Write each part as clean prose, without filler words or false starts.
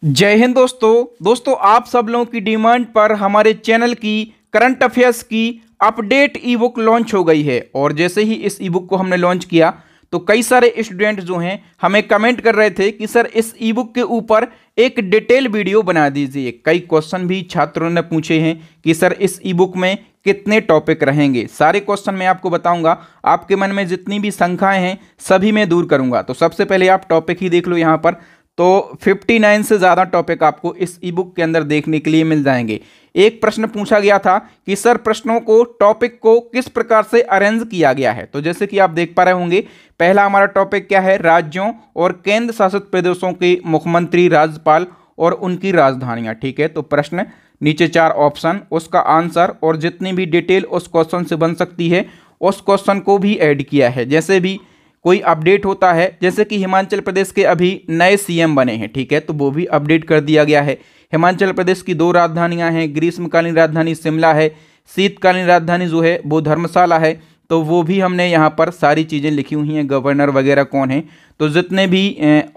जय हिंद दोस्तों आप सब लोगों की डिमांड पर हमारे चैनल की करंट अफेयर्स की अपडेट ई बुक लॉन्च हो गई है। और जैसे ही इस ई बुक को हमने लॉन्च किया तो कई सारे स्टूडेंट जो हैं हमें कमेंट कर रहे थे कि सर इस ई बुक के ऊपर एक डिटेल वीडियो बना दीजिए। कई क्वेश्चन भी छात्रों ने पूछे हैं कि सर इस ई बुक में कितने टॉपिक रहेंगे। सारे क्वेश्चन मैं आपको बताऊंगा, आपके मन में जितनी भी शंकाएं हैं सभी मैं दूर करूंगा। तो सबसे पहले आप टॉपिक ही देख लो यहाँ पर। तो 59 से ज़्यादा टॉपिक आपको इस ई बुक के अंदर देखने के लिए मिल जाएंगे। एक प्रश्न पूछा गया था कि सर प्रश्नों को टॉपिक को किस प्रकार से अरेंज किया गया है। तो जैसे कि आप देख पा रहे होंगे, पहला हमारा टॉपिक क्या है, राज्यों और केंद्र शासित प्रदेशों के मुख्यमंत्री, राज्यपाल और उनकी राजधानियां। ठीक है, तो प्रश्न नीचे 4 ऑप्शन, उसका आंसर और जितनी भी डिटेल उस क्वेश्चन से बन सकती है उस क्वेश्चन को भी ऐड किया है। जैसे भी कोई अपडेट होता है, जैसे कि हिमाचल प्रदेश के अभी नए सीएम बने हैं, ठीक है, तो वो भी अपडेट कर दिया गया है। हिमाचल प्रदेश की 2 राजधानियां हैं, ग्रीष्मकालीन राजधानी शिमला है, शीतकालीन राजधानी जो है वो धर्मशाला है। तो वो भी हमने यहाँ पर सारी चीज़ें लिखी हुई हैं, गवर्नर वगैरह कौन है। तो जितने भी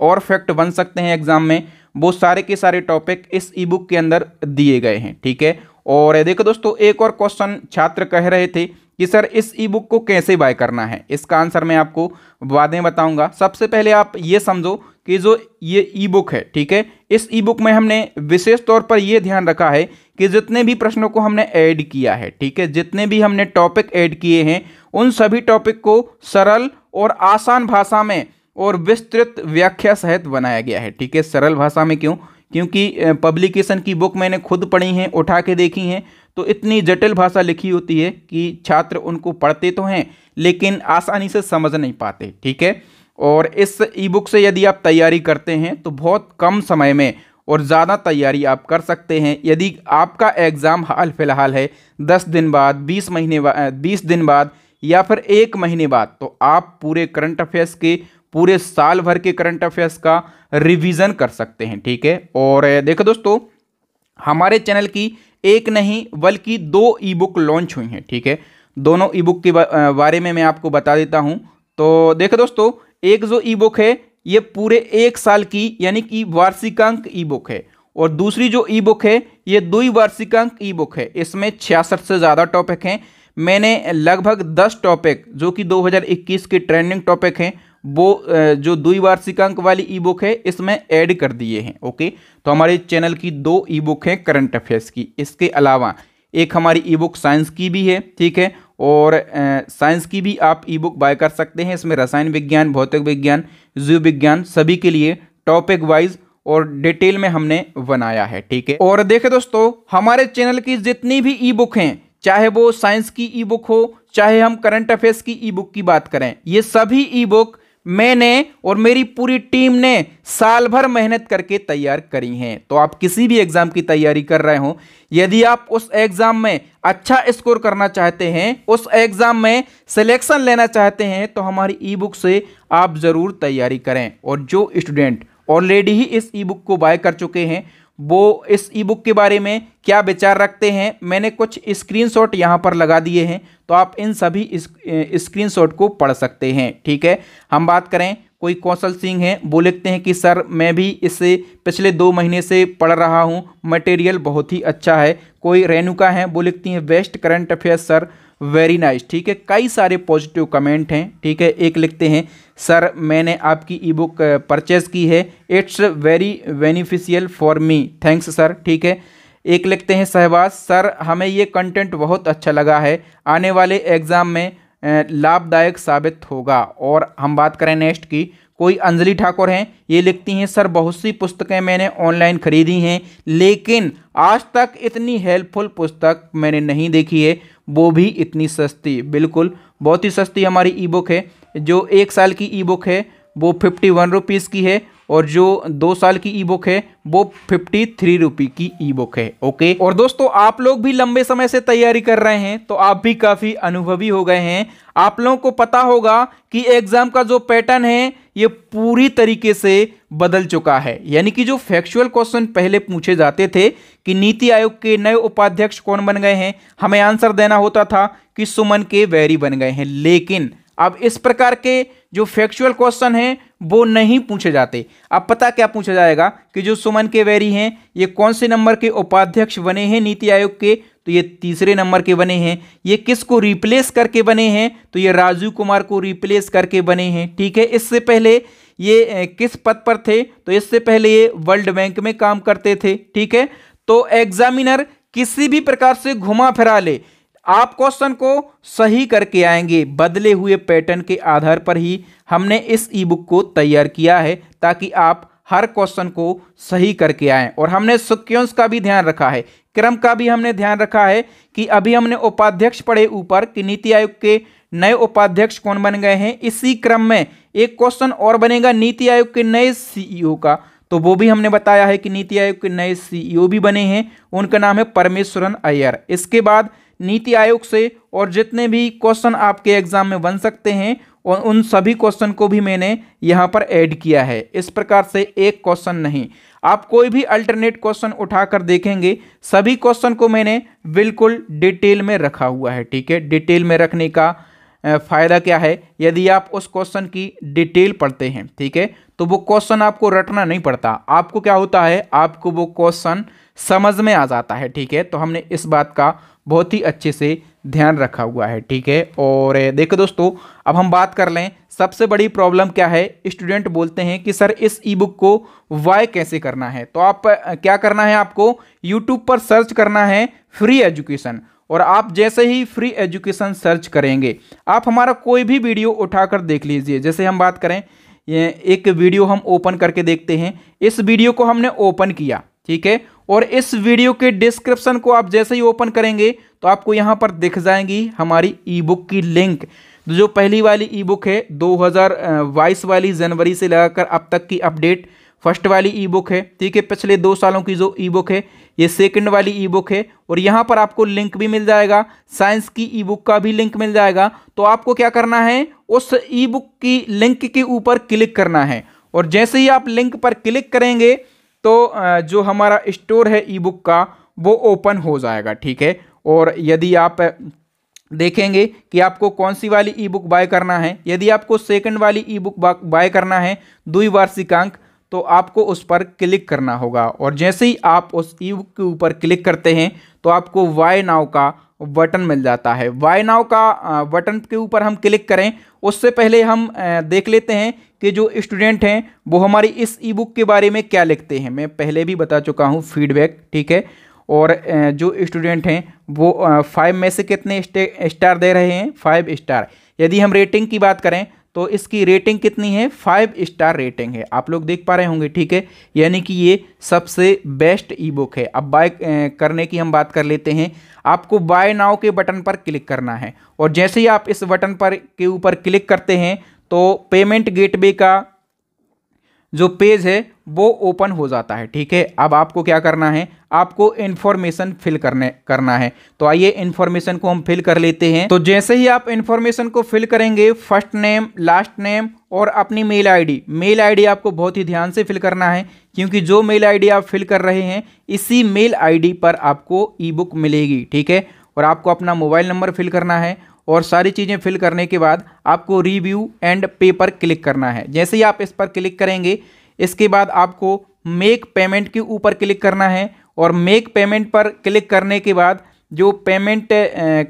और फैक्ट बन सकते हैं एग्जाम में वो सारे के सारे टॉपिक इस ई बुक के अंदर दिए गए हैं। ठीक है, और देखो दोस्तों, एक और क्वेश्चन छात्र कह रहे थे कि सर इस ई बुक को कैसे बाय करना है। इसका आंसर मैं आपको बाद में बताऊंगा। सबसे पहले आप ये समझो कि जो ये ई बुक है, ठीक है, इस ई बुक में हमने विशेष तौर पर यह ध्यान रखा है कि जितने भी प्रश्नों को हमने ऐड किया है, ठीक है, जितने भी हमने टॉपिक ऐड किए हैं उन सभी टॉपिक को सरल और आसान भाषा में और विस्तृत व्याख्या सहित बनाया गया है। ठीक है, सरल भाषा में क्यों? क्योंकि पब्लिकेशन की बुक मैंने खुद पढ़ी हैं, उठा के देखी हैं, तो इतनी जटिल भाषा लिखी होती है कि छात्र उनको पढ़ते तो हैं लेकिन आसानी से समझ नहीं पाते। ठीक है, और इस ई बुक से यदि आप तैयारी करते हैं तो बहुत कम समय में और ज़्यादा तैयारी आप कर सकते हैं। यदि आपका एग्ज़ाम हाल फिलहाल है 10 दिन बाद, 20 महीने बाद, 20 दिन बाद या फिर 1 महीने बाद, तो आप पूरे करंट अफेयर्स के, पूरे साल भर के करंट अफेयर्स का रिवीजन कर सकते हैं। ठीक है, और देखो दोस्तों, हमारे चैनल की एक नहीं बल्कि 2 ई बुक लॉन्च हुई हैं। ठीक है, दोनों ई बुक के बारे में मैं आपको बता देता हूं। तो देखो दोस्तों, एक जो ई बुक है ये पूरे 1 साल की यानी कि वार्षिकांक ई बुक है, और दूसरी जो ई बुक है ये द्विवार्षिकांक ई बुक है। इसमें 66 से ज़्यादा टॉपिक हैं। मैंने लगभग 10 टॉपिक जो कि 2021 के ट्रेंडिंग टॉपिक हैं वो जो द्विवार्षिकांक वाली ई बुक है इसमें ऐड कर दिए हैं। ओके, तो हमारे चैनल की 2 ई बुक हैं करंट अफेयर्स की। इसके अलावा एक हमारी ई बुक साइंस की भी है। ठीक है, और साइंस की भी आप ई बुक बाय कर सकते हैं। इसमें रसायन विज्ञान, भौतिक विज्ञान, जीव विज्ञान सभी के लिए टॉपिक वाइज और डिटेल में हमने बनाया है। ठीक है, और देखें दोस्तों, हमारे चैनल की जितनी भी ई बुक हैं, चाहे वो साइंस की ई बुक हो, चाहे हम करंट अफेयर्स की ई बुक की बात करें, ये सभी ई बुक मैंने और मेरी पूरी टीम ने साल भर मेहनत करके तैयार करी हैं। तो आप किसी भी एग्जाम की तैयारी कर रहे हो, यदि आप उस एग्जाम में अच्छा स्कोर करना चाहते हैं, उस एग्जाम में सिलेक्शन लेना चाहते हैं, तो हमारी ई बुक से आप ज़रूर तैयारी करें। और जो स्टूडेंट ऑलरेडी ही इस ई बुक को बाय कर चुके हैं वो इस ई बुक के बारे में क्या विचार रखते हैं, मैंने कुछ स्क्रीनशॉट यहाँ पर लगा दिए हैं, तो आप इन सभी स्क्रीनशॉट को पढ़ सकते हैं। ठीक है, हम बात करें, कोई कौशल सिंह है, वो लिखते हैं कि सर मैं भी इससे पिछले 2 महीने से पढ़ रहा हूँ, मटेरियल बहुत ही अच्छा है। कोई रेणुका है, वो लिखती हैं best current affairs sir, very nice. ठीक है, कई सारे पॉजिटिव कमेंट हैं। ठीक है, एक लिखते हैं सर मैंने आपकी ई बुक परचेज़ की है, it's very beneficial for me, thanks sir. ठीक है, एक लिखते हैं सहवाज, सर हमें ये कंटेंट बहुत अच्छा लगा है, आने वाले एग्ज़ाम में लाभदायक साबित होगा। और हम बात करें नेक्स्ट की, कोई अंजलि ठाकुर हैं, ये लिखती हैं सर बहुत सी पुस्तकें मैंने ऑनलाइन खरीदी हैं लेकिन आज तक इतनी हेल्पफुल पुस्तक मैंने नहीं देखी है, वो भी इतनी सस्ती। बिल्कुल, बहुत ही सस्ती हमारी ई बुक है। जो 1 साल की ई बुक है वो 51 रुपीज़ की है, और जो 2 साल की ई बुक है वो 53 रुपये की ई बुक है। ओके, और दोस्तों आप लोग भी लंबे समय से तैयारी कर रहे हैं तो आप भी काफ़ी अनुभवी हो गए हैं। आप लोगों को पता होगा कि एग्जाम का जो पैटर्न है ये पूरी तरीके से बदल चुका है। यानी कि जो फैक्चुअल क्वेश्चन पहले पूछे जाते थे कि नीति आयोग के नए उपाध्यक्ष कौन बन गए हैं, हमें आंसर देना होता था कि सुमन के वैरी बन गए हैं, लेकिन अब इस प्रकार के जो फैक्चुअल क्वेश्चन हैं वो नहीं पूछे जाते। अब पता क्या पूछा जाएगा कि जो सुमन के वैरी हैं ये कौन से नंबर के उपाध्यक्ष बने हैं नीति आयोग के, तो ये तीसरे नंबर के बने हैं। ये किसको रिप्लेस करके बने हैं, तो ये राजीव कुमार को रिप्लेस करके बने हैं। ठीक है, इससे पहले ये किस पद पर थे, तो इससे पहले ये वर्ल्ड बैंक में काम करते थे। ठीक है, तो एग्जामिनर किसी भी प्रकार से घुमा फिरा ले, आप क्वेश्चन को सही करके आएंगे। बदले हुए पैटर्न के आधार पर ही हमने इस ई बुक को तैयार किया है ताकि आप हर क्वेश्चन को सही करके आएं। और हमने सीक्वेंस का भी ध्यान रखा है, क्रम का भी हमने ध्यान रखा है कि अभी हमने उपाध्यक्ष पढ़े ऊपर कि नीति आयोग के नए उपाध्यक्ष कौन बन गए हैं। इसी क्रम में एक क्वेश्चन और बनेगा नीति आयोग के नए सीईओ का, तो वो भी हमने बताया है कि नीति आयोग के नए सीईओ भी बने हैं, उनका नाम है परमेश्वरन अय्यर। इसके बाद नीति आयोग से और जितने भी क्वेश्चन आपके एग्जाम में बन सकते हैं और उन सभी क्वेश्चन को भी मैंने यहाँ पर ऐड किया है। इस प्रकार से एक क्वेश्चन नहीं, आप कोई भी अल्टरनेट क्वेश्चन उठाकर देखेंगे, सभी क्वेश्चन को मैंने बिल्कुल डिटेल में रखा हुआ है। ठीक है, डिटेल में रखने का फायदा क्या है, यदि आप उस क्वेश्चन की डिटेल पढ़ते हैं, ठीक है, तो वो क्वेश्चन आपको रटना नहीं पड़ता, आपको क्या होता है, आपको वो क्वेश्चन समझ में आ जाता है। ठीक है, तो हमने इस बात का बहुत ही अच्छे से ध्यान रखा हुआ है। ठीक है, और देखो दोस्तों, अब हम बात कर लें सबसे बड़ी प्रॉब्लम क्या है। स्टूडेंट बोलते हैं कि सर इस ई बुक को वाई कैसे करना है, तो आप क्या करना है, आपको यूट्यूब पर सर्च करना है फ्री एजुकेशन, और आप जैसे ही फ्री एजुकेशन सर्च करेंगे आप हमारा कोई भी वीडियो उठाकर देख लीजिए। जैसे हम बात करें, ये एक वीडियो हम ओपन करके देखते हैं, इस वीडियो को हमने ओपन किया, ठीक है, और इस वीडियो के डिस्क्रिप्शन को आप जैसे ही ओपन करेंगे तो आपको यहाँ पर दिख जाएंगी हमारी ई बुक की लिंक। जो पहली वाली ई बुक है 2022 वाली जनवरी से लगाकर अब तक की अपडेट फर्स्ट वाली ई बुक है, ठीक है, पिछले 2 सालों की जो ई बुक है ये सेकंड वाली ई बुक है, और यहाँ पर आपको लिंक भी मिल जाएगा, साइंस की ई बुक का भी लिंक मिल जाएगा। तो आपको क्या करना है, उस ई बुक की लिंक के ऊपर क्लिक करना है, और जैसे ही आप लिंक पर क्लिक करेंगे तो जो हमारा स्टोर है ई बुक का वो ओपन हो जाएगा। ठीक है, और यदि आप देखेंगे कि आपको कौन सी वाली ई बुक बाय करना है, यदि आपको सेकंड वाली ई बुक बाय करना है द्विवार्षिकांक, तो आपको उस पर क्लिक करना होगा, और जैसे ही आप उस ई बुक के ऊपर क्लिक करते हैं तो आपको वाई नाउ का बटन मिल जाता है। वाई नाउ का बटन के ऊपर हम क्लिक करें उससे पहले हम देख लेते हैं कि जो स्टूडेंट हैं वो हमारी इस ई बुक के बारे में क्या लिखते हैं। मैं पहले भी बता चुका हूँ फीडबैक, ठीक है, और जो स्टूडेंट हैं वो 5 में से कितने स्टार दे रहे हैं, 5 स्टार। यदि हम रेटिंग की बात करें तो इसकी रेटिंग कितनी है, 5 स्टार रेटिंग है, आप लोग देख पा रहे होंगे। ठीक है, यानी कि ये सबसे बेस्ट ई बुक है। अब बाय करने की हम बात कर लेते हैं। आपको बाय नाउ के बटन पर क्लिक करना है, और जैसे ही आप इस बटन पर के ऊपर क्लिक करते हैं तो पेमेंट गेटवे का जो पेज है वो ओपन हो जाता है। ठीक है, अब आपको क्या करना है, आपको इन्फॉर्मेशन फिल करना है। तो आइए इन्फॉर्मेशन को हम फिल कर लेते हैं। तो जैसे ही आप इन्फॉर्मेशन को फिल करेंगे, फर्स्ट नेम, लास्ट नेम और अपनी मेल आईडी आपको बहुत ही ध्यान से फिल करना है, क्योंकि जो मेल आईडी आप फिल कर रहे हैं इसी मेल आईडी पर आपको ई बुक मिलेगी। ठीक है, और आपको अपना मोबाइल नंबर फिल करना है, और सारी चीज़ें फिल करने के बाद आपको रिव्यू एंड पे पर क्लिक करना है। जैसे ही आप इस पर क्लिक करेंगे इसके बाद आपको मेक पेमेंट के ऊपर क्लिक करना है, और मेक पेमेंट पर क्लिक करने के बाद जो पेमेंट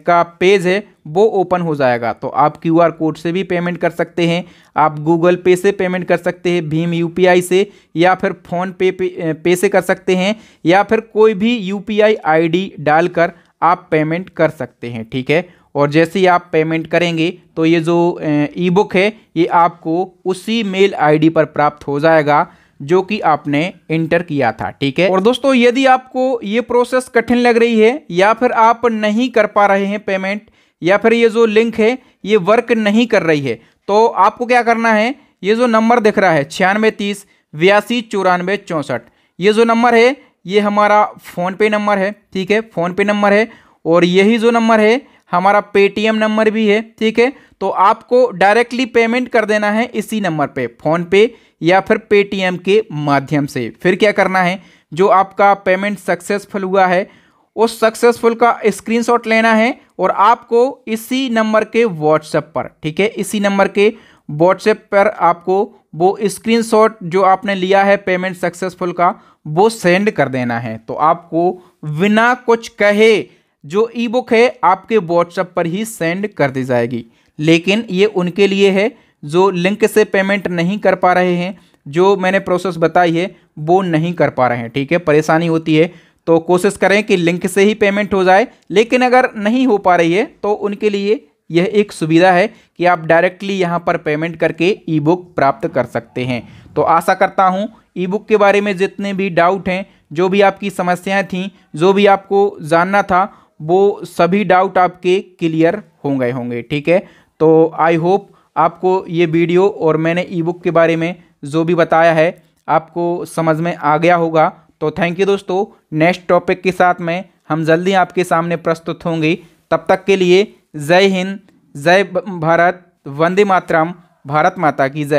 का पेज है वो ओपन हो जाएगा। तो आप QR कोड से भी पेमेंट कर सकते हैं, आप गूगल पे से पेमेंट कर सकते हैं, भीम UPI से, या फिर फ़ोन पे से कर सकते हैं, या फिर कोई भी UPI ID डालकर आप पेमेंट कर सकते हैं। ठीक है, और जैसे ही आप पेमेंट करेंगे तो ये जो ई बुक है ये आपको उसी मेल आईडी पर प्राप्त हो जाएगा जो कि आपने इंटर किया था। ठीक है, और दोस्तों यदि आपको ये प्रोसेस कठिन लग रही है, या फिर आप नहीं कर पा रहे हैं पेमेंट, या फिर ये जो लिंक है ये वर्क नहीं कर रही है, तो आपको क्या करना है, ये जो नंबर दिख रहा है 9630 82 94 64, ये जो नंबर है ये हमारा फ़ोनपे नंबर है। ठीक है, फ़ोनपे नंबर है, और यही जो नंबर है हमारा पेटीएम नंबर भी है। ठीक है, तो आपको डायरेक्टली पेमेंट कर देना है इसी नंबर पे, फ़ोन पे या फिर पेटीएम के माध्यम से। फिर क्या करना है, जो आपका पेमेंट सक्सेसफुल हुआ है उस सक्सेसफुल का स्क्रीनशॉट लेना है, और आपको इसी नंबर के व्हाट्सएप पर, ठीक है, इसी नंबर के व्हाट्सएप पर आपको वो स्क्रीनशॉट जो आपने लिया है पेमेंट सक्सेसफुल का वो सेंड कर देना है। तो आपको बिना कुछ कहे जो ई बुक है आपके व्हाट्सएप पर ही सेंड कर दी जाएगी। लेकिन ये उनके लिए है जो लिंक से पेमेंट नहीं कर पा रहे हैं, जो मैंने प्रोसेस बताई है वो नहीं कर पा रहे हैं। ठीक है, परेशानी होती है तो कोशिश करें कि लिंक से ही पेमेंट हो जाए। लेकिन अगर नहीं हो पा रही है तो उनके लिए यह एक सुविधा है कि आप डायरेक्टली यहाँ पर पेमेंट करके ई बुक प्राप्त कर सकते हैं। तो आशा करता हूँ ई बुक के बारे में जितने भी डाउट हैं, जो भी आपकी समस्याएं थीं, जो भी आपको जानना था, वो सभी डाउट आपके क्लियर हो गए होंगे। ठीक है, तो आई होप आपको ये वीडियो और मैंने ई बुक के बारे में जो भी बताया है आपको समझ में आ गया होगा। तो थैंक यू दोस्तों, नेक्स्ट टॉपिक के साथ में हम जल्दी आपके सामने प्रस्तुत होंगे। तब तक के लिए जय हिंद, जय भारत, वंदे मातरम, भारत माता की जय।